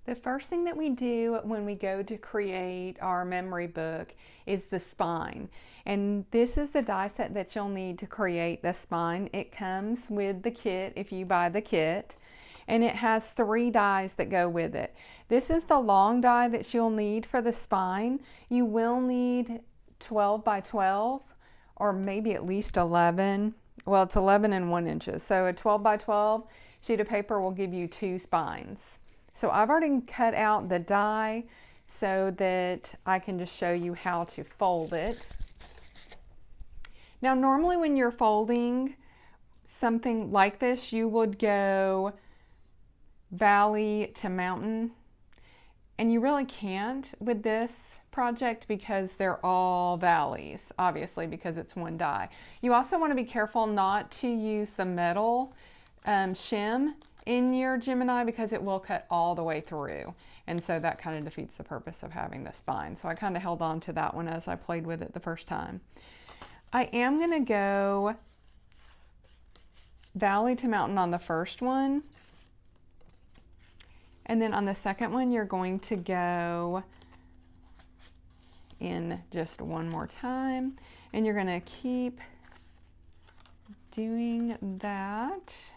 The first thing that we do when we go to create our memory book is the spine. And this is the die set that you'll need to create the spine. It comes with the kit if you buy the kit, and it has 3 dies that go with it. This is the long die that you'll need for the spine. You will need 12 by 12 or maybe at least 11. Well, it's 11 and 1 inches. So a 12 by 12 sheet of paper will give you 2 spines. So I've already cut out the die so that I can just show you how to fold it. Now, normally when you're folding something like this, you would go valley to mountain, and you really can't with this project because they're all valleys, obviously, because it's one die. You also want to be careful not to use the metal shim in your Gemini because it will cut all the way through, and so that kind of defeats the purpose of having the spine. So I kind of held on to that one as I played with it the first time. I am going to go valley to mountain on the first one, and then on the second one you're going to go in just one more time, and you're going to keep doing that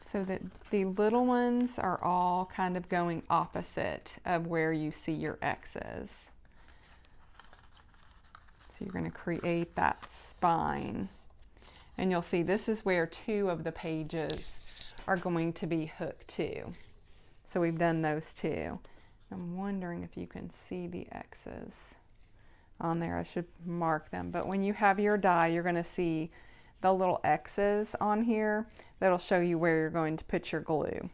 so that the little ones are all kind of going opposite of where you see your X's. So you're going to create that spine. And you'll see this is where 2 of the pages are going to be hooked to. So we've done those 2. I'm wondering if you can see the X's on there. I should mark them. But when you have your die, you're going to see the little X's on here that'll show you where you're going to put your glue.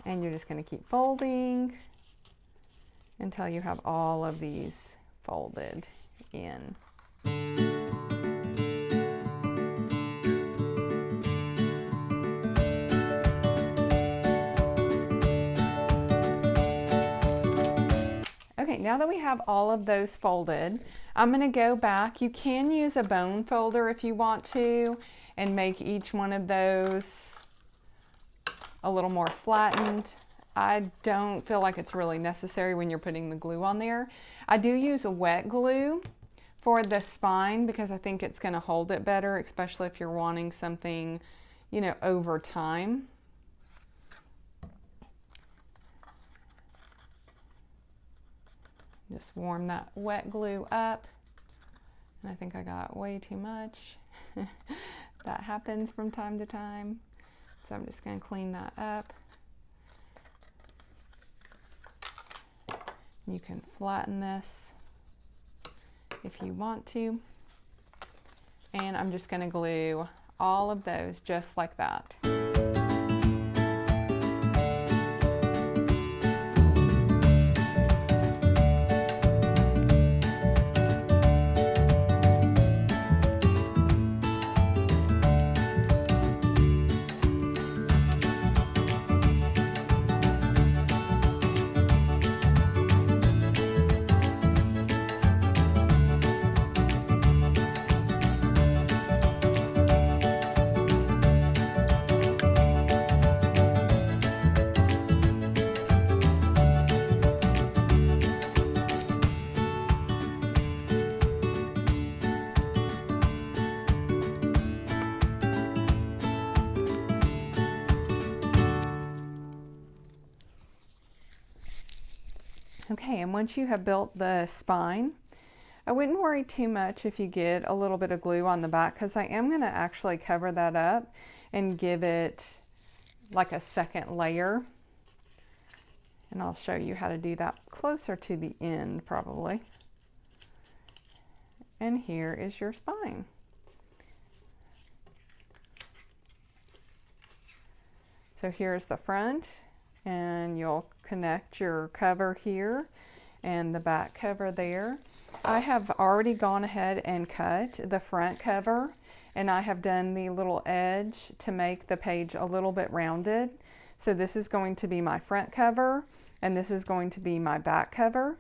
And you're just going to keep folding until you have all of these folded in. Okay, now that we have all of those folded, I'm going to go back. You can use a bone folder if you want to and make each one of those a little more flattened. I don't feel like it's really necessary when you're putting the glue on there. I do use a wet glue for the spine because I think it's going to hold it better, especially if you're wanting something, you know, over time. Just warm that wet glue up. And I think I got way too much. That happens from time to time. So I'm just going to clean that up. You can flatten this if you want to. And I'm just going to glue all of those just like that. Okay, and once you have built the spine, I wouldn't worry too much if you get a little bit of glue on the back because I am going to actually cover that up and give it like a second layer. And I'll show you how to do that closer to the end probably. And here is your spine. So here's the front, and you'll connect your cover here and the back cover there. I have already gone ahead and cut the front cover, and I have done the little edge to make the page a little bit rounded. So this is going to be my front cover, and this is going to be my back cover.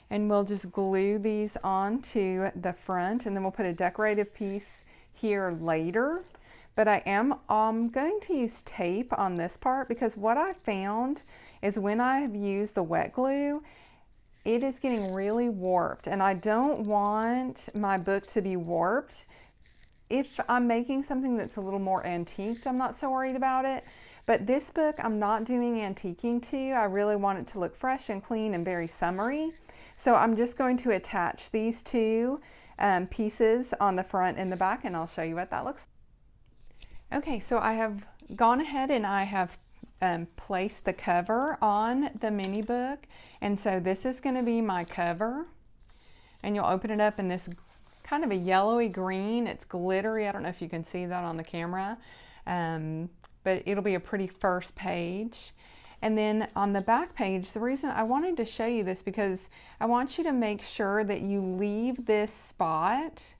And we'll just glue these onto the front, and then we'll put a decorative piece here later. But I am going to use tape on this part, because what I found is when I have used the wet glue, it is getting really warped, and I don't want my book to be warped. If I'm making something that's a little more antiqued, I'm not so worried about it. But this book, I'm not doing antiquing to. I really want it to look fresh and clean and very summery. So I'm just going to attach these two pieces on the front and the back, and I'll show you what that looks like. Okay, so I have gone ahead and I have placed the cover on the mini book. And so this is going to be my cover. And you'll open it up in this kind of a yellowy green. It's glittery. I don't know if you can see that on the camera. But it'll be a pretty first page. And then on the back page, the reason I wanted to show you this, because I want you to make sure that you leave this spot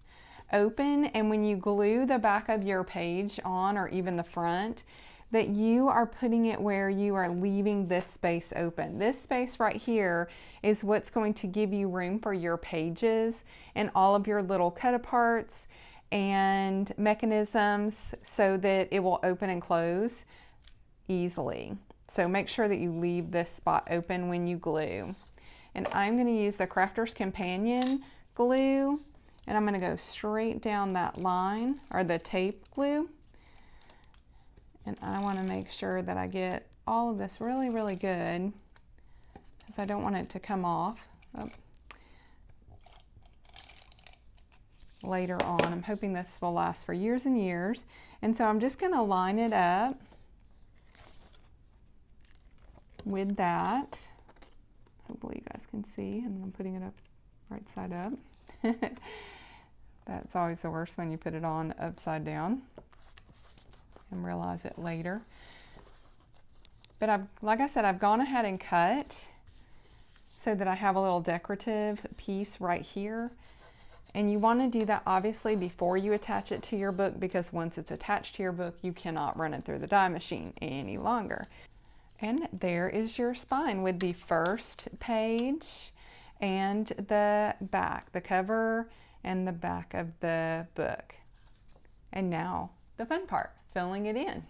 open, and when you glue the back of your page on, or even the front, that you are putting it where you are leaving this space open. This space right here is what's going to give you room for your pages and all of your little cut aparts and mechanisms, so that it will open and close easily. So make sure that you leave this spot open when you glue. And I'm going to use the Crafter's Companion glue, and I'm going to go straight down that line, or the tape glue. And I want to make sure that I get all of this really, really good, because I don't want it to come off later on. I'm hoping this will last for years and years. And so I'm just going to line it up with that. Hopefully you guys can see, and I'm putting it up right side up. That's always the worst when you put it on upside down and realize it later. But like I said, I've gone ahead and cut so that I have a little decorative piece right here. And you want to do that obviously before you attach it to your book, because once it's attached to your book, you cannot run it through the die machine any longer. And there is your spine with the first page and the back, the cover and the back of the book. And now the fun part, filling it in.